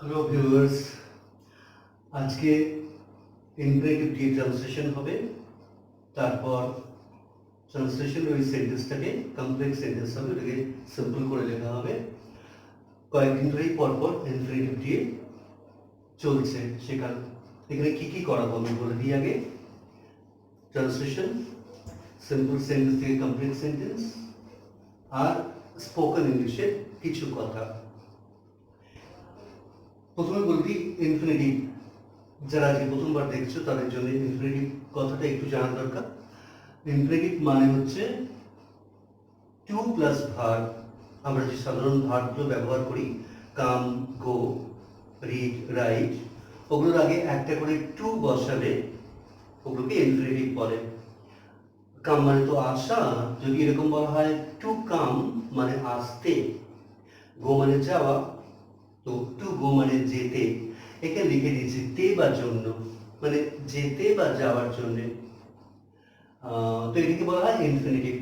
Hello viewers, আজকে infinitive দিয়ে translation হবে। তারপর ট্রান্সলেশন ওই সেন্টেন্সটাকে কমপ্লেক্স সেন্টেন্স হবে, ওটাকে সিম্পল করে লেখা হবে। কয়েকদিন ধরেই পরপর ইনফিনিটিভ দিয়ে চলছে শেখার। এখানে কী কী করাবো আমি বলে দিই আগে। ট্রান্সলেশন, সিম্পল সেন্টেন্স থেকে কমপ্লেক্স সেন্টেন্স, আর স্পোকেন ইংলিশের কিছু কথা। প্রথমে বলবি ইনফিনিটিভ। যারা আজকে প্রথমবার দেখছো তাদের জন্য ইনফিনিটিভ কথাটা একটু জানা দরকার। ইনফিনিটিভ মানে হচ্ছে টু প্লাস ভার্ব। আমরা যে সাধারণ ভার্বগুলো ব্যবহার করি, কাম, গো, রিড, রাইট, ওগুলোর আগে একটা করে টু বসালে ওগুলোকে ইনফিনিটিভ বলে। কাম মানে তো আসা, যদি এরকম বলা হয় টু কাম মানে আসতে, গো মানে যাওয়া, তো টু গো মানে যেতে। এখানে লিখে দিয়েছি তে বা জন্য, মানে যেতে বা যাওয়ার জন্য। তো এটাকে বলা হয় ইনফিনিটিভ।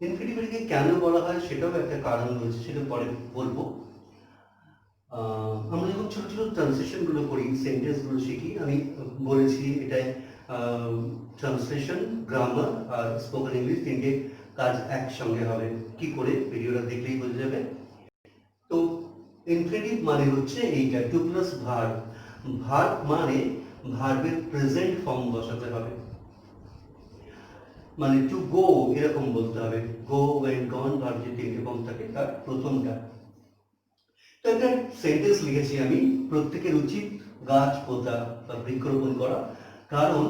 ইনফিনিটিভ এটাকে কেন বলা হয় সেটাও একটা কারণ রয়েছে, সেটা পরে বলবো। আমরা যখন ছোটো ছোটো ট্রান্সলেশনগুলো করি, সেন্টেন্সগুলো শিখি, আমি বলেছি এটাই ট্রান্সলেশন, গ্রামার আর স্পোকেন ইংলিশ তিনটে কাজ একসঙ্গে হবে। কি করে ভিডিওটা দেখলেই বোঝা যাবে। তো ইনফিনিটিভ মানে হচ্ছে এইটা টু প্লাস ভার্ব। ভার্ব মানে ভার্বের প্রেজেন্ট ফর্ম বসাতে হবে, মানে টু গো এরকম বলতে হবে। গো, ওয়েন, গন, ভার্ব যে তিনটে ফর্ম থাকে তার প্রথমটা। তো একটা সেন্টেন্স লিখেছি আমি, প্রত্যেকের উচিত গাছ পোতা বা বৃক্ষরোপণ করা, কারণ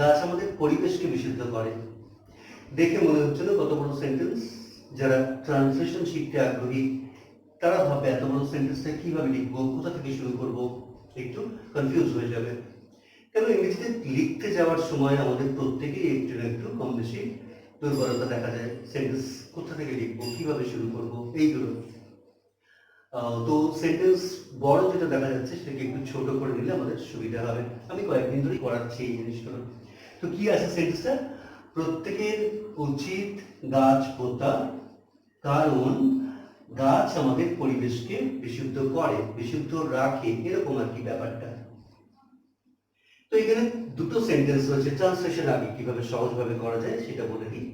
গাছ আমাদের পরিবেশকে বিশুদ্ধ করে। দেখে মনে হচ্ছে না কত বড় সেন্টেন্স? যারা ট্রান্সলেশন শিখতে আগ্রহী তারা ভাবে এত বড় সেন্টেন্সটা কিভাবে লিখবো, কোথা থেকে শুরু করব, একটু কনফিউজ হয়ে যাবে। কেন ইংরেজিতে লিখতে যাওয়ার সময় আমাদের প্রত্যেকেই একটু না একটু কম বেশি দুর্বলতা দেখা যায়। সেন্টেন্স কোথা থেকে লিখবো, কিভাবে শুরু করব, এইগুলো। তো সেন্টেন্স বড় যেটা দেখা যাচ্ছে সেটাকে একটু ছোট করে নিলে আমাদের সুবিধা হবে। আমি কয়েকদিন ধরেই করাচ্ছি এই জিনিসগুলো। তো কি আছে সেন্টেন্সটা? প্রত্যেকের উচিত গাছ পোতা, কারণ গাছ আমাদের পরিবেশকে বিশুদ্ধ করে, বিশুদ্ধ রাখে, এরকম আর কি ব্যাপারটা। তো এখানে দুটো সেন্টেন্স রয়েছে। ট্রান্সলেশন আগে কিভাবে সহজভাবে করা যায় সেটা বলে দিই।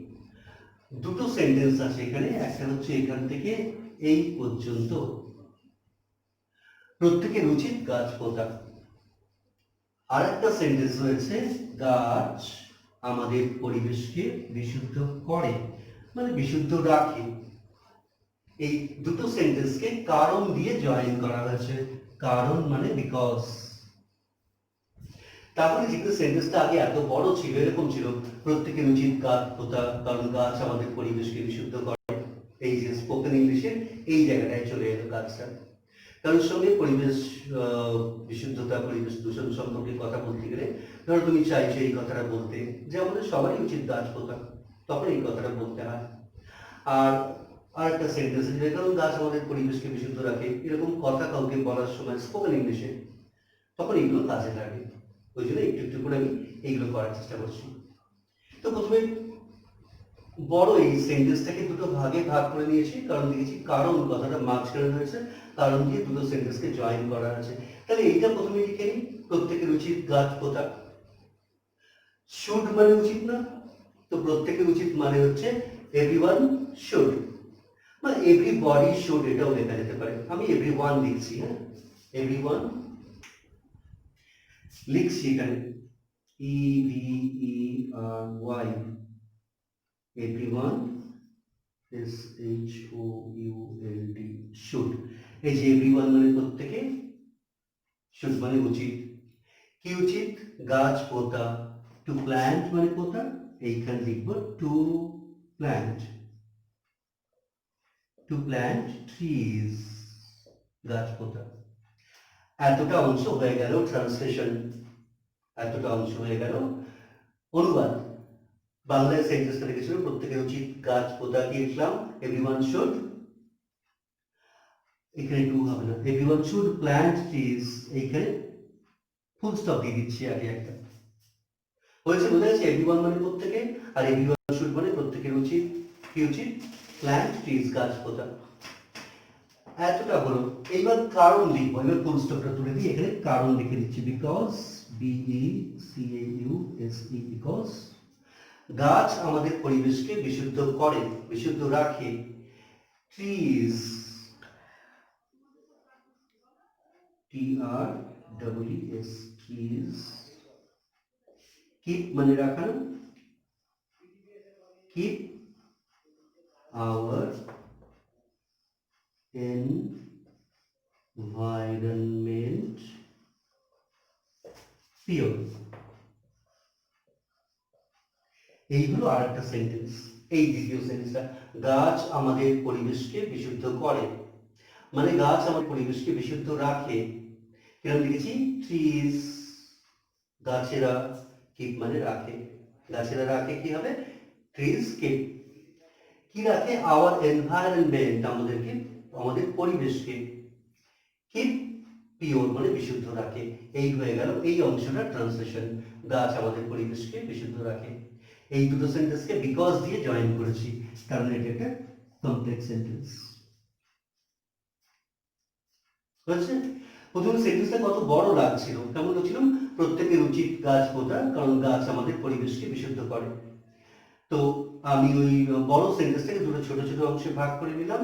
দুটো সেন্টেন্স আছে এখানে, একটা হচ্ছে এখান থেকে এই পর্যন্ত, প্রত্যেকের উচিত গাছ পোতা। আর একটা সেন্টেন্স রয়েছে গাছ আমাদের পরিবেশকে বিশুদ্ধ করে, মানে বিশুদ্ধ রাখে। এই দুটো সেন্টেন্সকে কারণ দিয়ে জয়েন করা হয়েছে। কারণ মানে বিকজ। তাহলে যেহেতু সেন্টেন্সটা আগে এত বড় ছিল, এরকম ছিল, প্রত্যেকের উচিত গাছ পোতা কারণ গাছ আমাদের পরিবেশকে বিশুদ্ধ করে, এই যে স্পোকেন ইংলিশের এই জায়গাটায় চলে এলো কাজটা। কারোর সঙ্গে পরিবেশ বিশুদ্ধতা, পরিবেশ দূষণ সম্পর্কে কথা বলতে গেলে ধরো তুমি চাইছো এই কথাটা বলতে যে আমাদের সবারই উচিত গাছ পোতা, তখন এই কথাটা বলতে হয়। আর আরেকটা সেন্টেন্স যে কারণ গাছ আমাদের পরিবেশকে বিশুদ্ধ রাখে, এরকম কথা কাউকে বলার সময় স্পোকেন ইংলিশে তখন এইগুলো কাজে লাগে। ওই জন্য একটু একটু করে আমি এইগুলো করার চেষ্টা করছি। তো প্রথমে বড় এই সেন্টেন্সটাকে দুটো ভাগে ভাগ করে নিয়েছি, কারণ দেখেছি কারণ কথাটা মাঝখানে রয়েছে, কারণ দিয়ে দুটো সেন্টেন্সকে জয়েন করা আছে। তাহলে এইটা প্রথমে লিখে নিই, প্রত্যেকের উচিত গাছ পোতা। শুড মানে উচিত না, তো প্রত্যেকের উচিত মানে হচ্ছে এভরিওয়ান শুড, মানে এভরিবডি শুড, এটাও লেখা যেতে পারে। আমি এভরিওয়ান লিখছি, হ্যাঁ, এভরিওয়ান লিখছি এখানে, EVERY, এভরিওয়ান, SHOULD, শুড। এই যে এভরিওয়ান মানে প্রত্যেকে, শুড মানে উচিত। কি উচিত? গাছ পোতা। টু প্ল্যান্ট মানে পোতা, এইখানে লিখবো to plant, to plant trees, গাছ পোতা। এতটা অংশ হয়ে গেল ট্রান্সলেশন, এতটা অংশ হয়ে গেল অনুবাদ। বাংলায় সেন্টেন্সটা লিখেছিল প্রত্যেকের উচিত গাছ পোতা, কি লিখলাম? এভরিওয়ান শুড, এখানে টু হবে না, এভরিওয়ান শুড প্ল্যান্ট ট্রিজ, এইখানে ফুল স্টপ দিয়ে দিচ্ছি আগে একটা। হয়েছে, বোঝা যাচ্ছে? এভরিওয়ান মানে প্রত্যেকে, আর এভরিওয়ান শুড মানে প্রত্যেকের উচিত, কি উচিত? প্ল্যান্ট ট্রিজ, গাছ পোতা। এতটা হলো। এইবার কারণ লিখবো, এবার ফুল স্টপটা তুলে দিই, এখানে কারণ লিখে দিচ্ছি, বিকজ BECAUSE, বিকজ গাছ আমাদের পরিবেশকে বিশুদ্ধ করে, বিশুদ্ধ রাখে। ট্রিজ, TREES, ট্রিজ, কিপ মানে রাখা, কিপ আওয়ার environment pure। এই হলো আরেকটা সেন্টেন্স। এই দ্বিতীয় সেন্টেন্সটা, গাছ আমাদের পরিবেশকে বিশুদ্ধ করে, মানে গাছ আমাদের পরিবেশকে বিশুদ্ধ রাখে। কিরকম লিখেছি, ট্রিজ, গাছেরা, কিপ মানে রাখে, গাছেরা রাখে, কি হবে, ট্রিজ কিপ, কি রাখে, আওয়ার এনভায়রনমেন্ট, আমাদেরকে, আমাদের পরিবেশকে, কিপ পিওর মানে বিশুদ্ধ রাখে। এই হয়ে গেল এই অংশটা ট্রান্সলেশন, গাছ আমাদের পরিবেশকে বিশুদ্ধ রাখে। এই দুটো সেন্টেন্সকে বিকজ দিয়ে জয়েন করেছি, কারণ এটা একটা কমপ্লেক্স সেন্টেন্স। বুঝছে? প্রথম সেন্টেন্সটা কত বড় লাগছিল, কেমন লাগছিল, প্রত্যেকের উচিত গাছ পোতা, কারণ গাছ আমাদের পরিবেশকে বিশুদ্ধ করে। তো আমি ওই বড় সেন্টেন্সটাকে দুটো ছোট ছোট অংশে ভাগ করে নিলাম,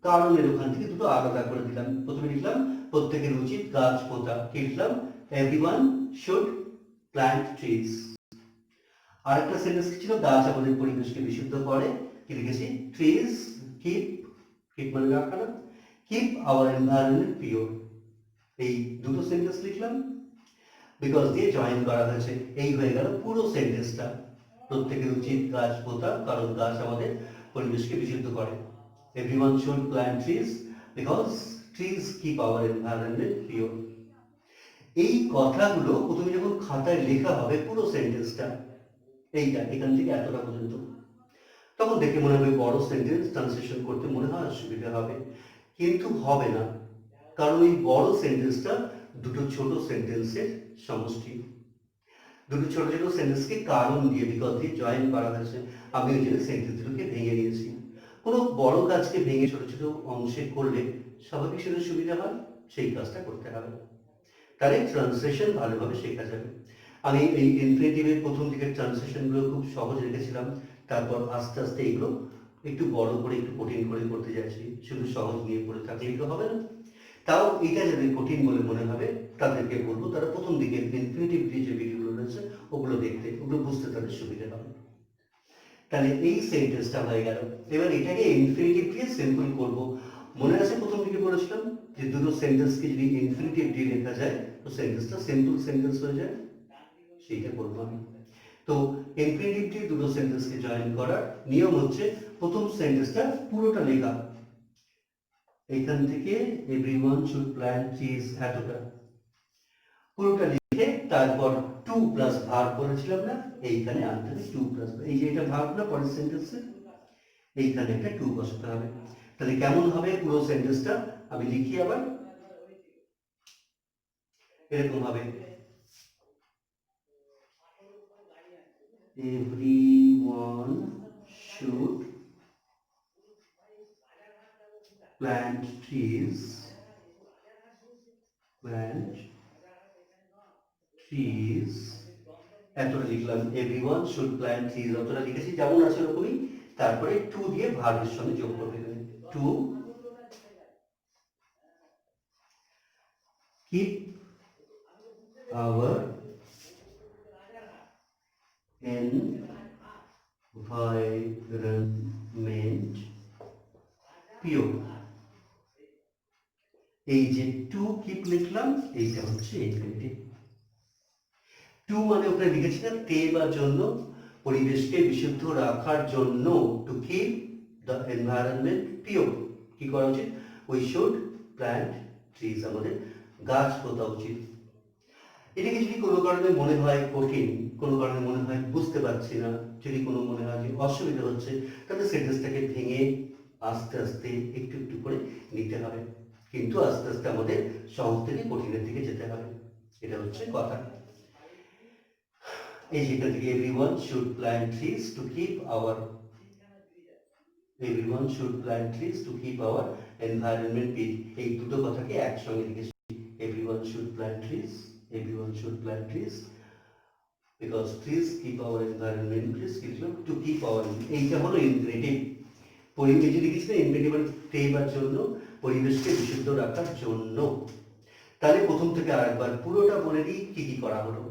কারণের ওখান থেকে দুটো আলাদা করে দিলাম। প্রথমে লিখলাম প্রত্যেকের উচিত গাছ পোতা, কি লিখলাম, এভরিওয়ান শুড প্ল্যান্ট ট্রিজ। আরেকটা সেন্টেন্স ছিল, গাছ আমাদের পরিবেশকে বিশুদ্ধ করে, কি লিখেছি, ট্রিজ কিপ, কিপ মানে রাখা না, কিপ আওয়ার এনভায়রনমেন্ট পিওর। এই দুটো সেন্টেন্স লিখলাম, বিকজ দিয়ে জয়েন করা হয়েছে। এই হয়ে গেল পুরো সেন্টেন্সটা, প্রত্যেকের উচিত গাছ পোতা, কারণ গাছ আমাদের পরিবেশকে বিশুদ্ধ করে। Everyone should plant trees because trees keep our environment pure. এই কথাগুলো প্রথমে যখন খাতায় লেখা হবে পুরো সেন্টেন্সটা, এইটা এখান থেকে এতটা পর্যন্ত, তখন দেখে মনে হবে বড় সেন্টেন্স, ট্রান্সলেশন করতে মনে হয় সুবিধা হবে, কিন্তু হবে না, কারণ এই বড় সেন্টেন্সটা দুটো ছোট সেন্টেন্সের সমষ্টি। দুটো ছোট ছোট সেন্টেন্সকে কারণ দিয়ে, বিকজ দিয়ে জয়েন করা হয়েছে। আমি ওই জন্য সেন্টেন্সগুলোকে ভেঙে নিয়েছি। কোনো বড় কাজকে ভেঙে ছোট ছোট অংশে করলে স্বাভাবিক সেটা সুবিধা হয়, সেই কাজটা করতে হবে, তাহলে ট্রান্সলেশন ভালোভাবে শেখা যাবে। আমি এই ইনফিনিটিভের প্রথম দিকের ট্রান্সলেশনগুলো খুব সহজ রেখেছিলাম, তারপর আস্তে আস্তে এগুলো একটু বড় করে, একটু কঠিন করে করতে যাচ্ছি। শুধু সহজ নিয়ে পড়ে থাকলেই তো হবে না। তাও এটা যদি কঠিন বলে মনে হবে, তাদেরকে বলবো তারা প্রথম দিকে ইনফিনিটিভ দিয়ে যে ভিডিওগুলো রয়েছে ওগুলো দেখতে, ওগুলো বুঝতে তাদের সুবিধা হবে। তাহলে এই সেন্টেন্সটা হয়ে গেল। এবার এটাকে ইনফিনিটিভ দিয়ে সিম্পল করব। মনে আছে প্রথম দিকে বলেছিলাম যে দুটো সেন্টেন্সকে যদি ইনফিনিটিভ দিয়ে লেখা যায় তো সেন্টেন্সটা সিম্পল সেন্টেন্স হয়ে যায়, সেইটা করবো আমি। তো ইনফিনিটিভ দিয়ে দুটো সেন্টেন্সকে জয়েন করার নিয়ম হচ্ছে, প্রথম সেন্টেন্সটা পুরোটা লেখা, এখান থেকে এভরিওয়ান শুড প্ল্যান্ট ট্রিজ, এতটা পুরোটা লিখে তারপর টু প্লাস ভার্ব বলেছিলাম না, এইখানে আনতে হবে টু প্লাস, এই যে এটা ভার্ব না পরের সেন্টেন্সে, এইখানে একটা টু বসাতে হবে। তাহলে কেমন হবে পুরো সেন্টেন্সটা, আমি লিখি আবার, এরকম হবে, everyone should plant trees, plant trees, এতটা লিখলাম, এভরিওয়ান শুড প্ল্যান্ট ট্রিজ অতটা লিখেছি, যেমন আছে ওরকমই। তারপরে টু দিয়ে ভার্বের সঙ্গে যোগ করবে, to keep our environment pure. এই যে টু কিপ লিখলাম, এইটা হচ্ছে ইনফিনিটিভ। টু মানে ওখানে লিখেছিলাম তে বা জন্য, পরিবেশকে বিশুদ্ধ রাখার জন্য, to keep the environment pure, কি করা উচিত, উই শুড প্ল্যান্ট ট্রিজ, আমাদের গাছ পোতা উচিত। এটাকে যদি কোনো কারণে মনে হয় কঠিন, কোনো কারণে মনে হয় বুঝতে পারছি না, যদি কোনো মনে হয় যে অসুবিধা হচ্ছে, তাহলে সেন্টেন্সটাকে ভেঙে আস্তে আস্তে একটু একটু করে নিতে হবে, কিন্তু আস্তে আস্তে আমাদের সহজ থেকে কঠিনের দিকে যেতে হবে, এটা হচ্ছে কথা। এই যেটা থেকে everyone should plant trees to keep our, everyone should plant trees to keep our environment piece, এই দুটো কথাকে একসঙ্গে লিখেছি। Everyone should plant trees, everyone should plant trees because trees keep our environment, trees to keep our, এইটা হলো infinitive. পরিবেশ লিখেছিলেন infinitive টেবার জন্য, পরিবেশকে বিশুদ্ধ রাখার জন্য। তাহলে প্রথম থেকে আরেকবার পুরোটা বলে দিই কি কি করা হলো।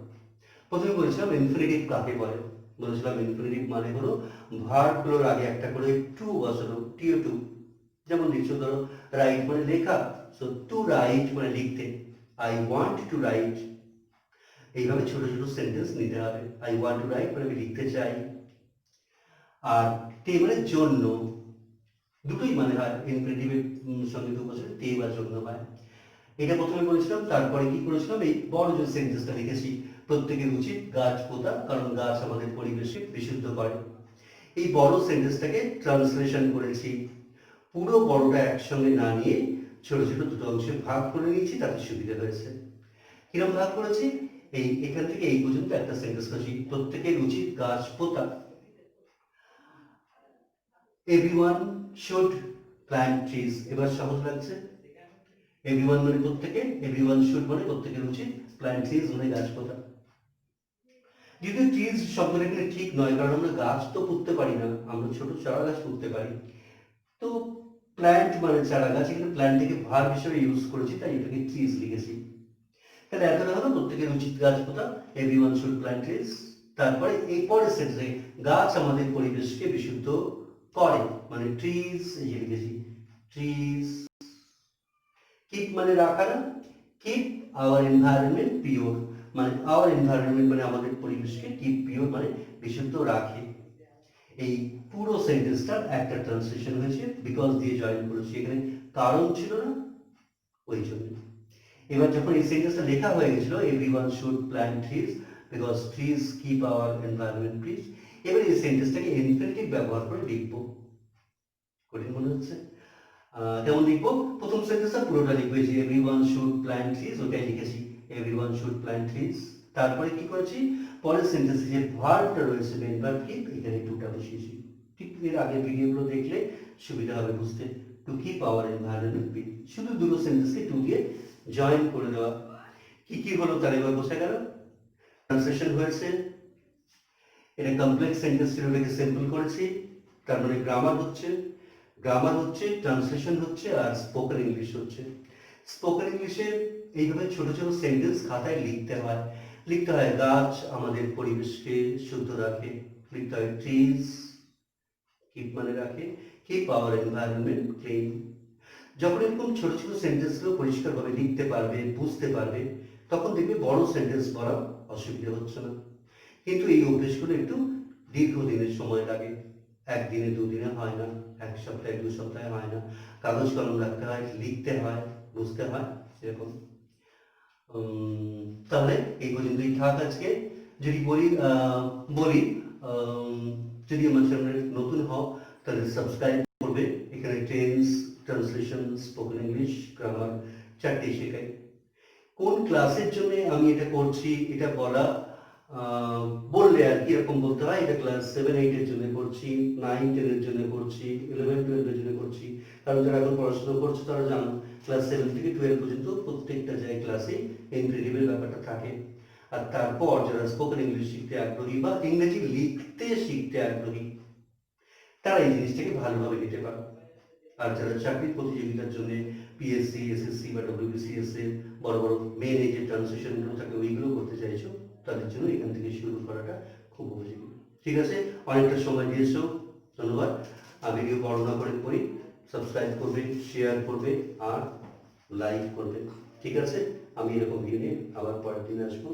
প্রথমে বলেছিলাম ইনফিনিটিভ কাকে বলে, বলেছিলাম ইনফিনিটিভ মানে হলো ভার্বগুলোর আগে একটা করে টু বসানো, টিও টু। যেমন লিখছো ধরো রাইট মানে লেখা, সো টু রাইট মানে লিখতে, আই ওয়ান্ট টু রাইট। এইভাবে ছোট ছোট সেন্টেন্স নিতে হবে। আই ওয়ান্ট টু রাইট মানে আমি লিখতে চাই। আর টে মানে জন্য, দুটোই মানে হয় ইনফিনিটিভের সঙ্গে দু বছর তে বা জন্য হয়। এটা প্রথমে বলেছিলাম। তারপরে কি করেছিলাম, এই বড় যে সেন্টেন্সটা লিখেছি, প্রত্যেকের উচিত গাছ পোতা, কারণ গাছ আমাদের পরিবেশকে বিশুদ্ধ করে। এই বড় সেন্টেন্সটাকে ট্রান্সলেশন করেছি। পুরো বড়টা একসঙ্গে না নিয়ে ছোট ছোট দুটো অংশে ভাগ করে নিয়েছি, তাতে সুবিধা হয়েছে। কিরকম ভাগ করেছি, এই এখান থেকে এই পর্যন্ত একটা সেন্টেন্স করেছি, প্রত্যেকের উচিত গাছ পোতা। এভরিওয়ান শুড প্ল্যান্ট ট্রিজ, এবার সহজ লাগছে। এভরিওয়ান মানে প্রত্যেকে, এভরিওয়ান শুড মানে প্রত্যেকের উচিত, প্ল্যান্ট ট্রিজ মানে গাছ পোতা। যদিও ট্রিজ শব্দটা এখানে ঠিক নয়, কারণ আমরা গাছ তো পুঁততে পারি না, আমরা ছোট চারা গাছ পুঁততে পারি। তো প্ল্যান্ট মানে চারা গাছ, এখানে প্ল্যান্টটাকে ভার্ব হিসেবে ইউজ করেছি, তাই এটাকে ট্রিজ লিখেছি। তাহলে এতটা হলো প্রত্যেকের উচিত গাছ পোতা, এভরিওয়ান শুড প্ল্যান্ট ট্রিজ। তারপরে এই পরের সেন্টেন্সে গাছ আমাদের পরিবেশকে বিশুদ্ধ করে, মানে ট্রিজ এই যে লিখেছি, ট্রিজ। কিপ মানে রাখা না, কিপ আওয়ার এনভায়রনমেন্ট পিওর, মানে আওয়ার এনভায়রনমেন্ট মানে আমাদের পরিবেশকে কিপ পিওর মানে বিশুদ্ধ রাখে। এই পুরো সেন্টেন্সটার একটা ট্রান্সলেশন হয়েছে, বিকজ দিয়ে জয়েন করেছি, এখানে কারণ ছিল না ওই জন্য। এবার যখন এই সেন্টেন্সটা লেখা হয়ে গেছিল, everyone should plant trees because trees keep our environment pure, এবার এই সেন্টেন্সটাকে ইনফিনিটিভ ব্যবহার করে লিখবো। কঠিন মনে হচ্ছে? কেমন লিখবো? প্রথম সেন্টেন্সটা পুরোটা লিখবো, যে এভরিওয়ান শুড প্ল্যান্ট ট্রিজ, ওটাই লিখেছি, এভরিওয়ান শুড প্ল্যান্ট ট্রিজ। তারপরে কি করেছি, পরের সেন্টেন্সে যে ভার্বটা রয়েছে মেইন ভার্ব কিপ, এখানে টুটা বসিয়েছি। ঠিক এর আগের ভিডিওগুলো দেখলে সুবিধা হবে বুঝতে। To keep our environment pure, শুধু দুটো সেন্টেন্সকে টু দিয়ে জয়েন করে দেওয়া। কি কি হলো তার এবার বোঝা গেল। ট্রান্সলেশন হয়েছে, এটা কমপ্লেক্স সেন্টেন্স ছিল, এটাকে সিম্পল করেছি, তার মানে গ্রামার হচ্ছে, গ্রামার হচ্ছে, ট্রান্সলেশন হচ্ছে, আর স্পোকেন ইংলিশ হচ্ছে। স্পোকেন ইংলিশে এইভাবে ছোট ছোট সেন্টেন্স খাতায় লিখতে হয়। লিখতে হয় গাছ আমাদের পরিবেশকে শুদ্ধ রাখে, লিখতে হয় ট্রিজ কিপ মানে রাখে, কিপ আওয়ার এনভায়রনমেন্ট ক্লিন। যখন এরকম ছোট ছোট সেন্টেন্সগুলো পরিষ্কারভাবে লিখতে পারবে, বুঝতে পারবে, তখন দেখবে বড় সেন্টেন্স পড়া অসুবিধা হচ্ছে না। কিন্তু এই অভ্যেসগুলো একটু দীর্ঘদিনের সময় লাগে, একদিনে দুদিনে হয় না, এক সপ্তাহে দু সপ্তাহে হয় না। কাগজ কলম রাখতে হয়, লিখতে হয়, বুঝতে হয়, এরকম। তাহলে এই পর্যন্তই থাক আজকে। যদি বলি যদি আমার চ্যানেলে নতুন হও তাহলে সাবস্ক্রাইব করবে। এখানে tense, translation, spoken English, grammar চারটেই শেখাই। কোন ক্লাসের জন্য আমি এটা করছি এটা বললে আর কি এরকম বলতে হয়, এটা ক্লাস 7-8 জন্য করছি, 9-10 জন্য করছি, 11-12 জন্য করছি। কারণ যারা এখন পড়াশোনা করছে তারা জানো ক্লাস 7 থেকে 12 পর্যন্ত প্রত্যেকটা জায়গায় ক্লাসে ইনক্রেডিবল ব্যাপারটা থাকে। আর তারপর যারা স্পোকেন ইংলিশ শিখতে আগ্রহী বা ইংরেজি লিখতে শিখতে আগ্রহী, তারা এই জিনিসটাকে ভালোভাবে নিতে পারে। আর যারা চাকরির প্রতিযোগিতার জন্য পিএসসি, এসএসসি বা ডব্লিউবিসিএস এর বড় বড় মেন এই যে ট্রান্সলেশনগুলো থাকে ওইগুলো করতে চাইছো, তাদের জন্য এখান থেকে শুরু করাটা খুব উপযোগী। ঠিক আছে, অনেকটা সময় দিয়েছো, ধন্যবাদ। ভিডিও বর্ণনা করি, সাবস্ক্রাইব করবে, শেয়ার করবে আর লাইক করবে। ঠিক আছে, আমি এরকম ভিডিও নিয়ে আবার পরের দিন আসবো।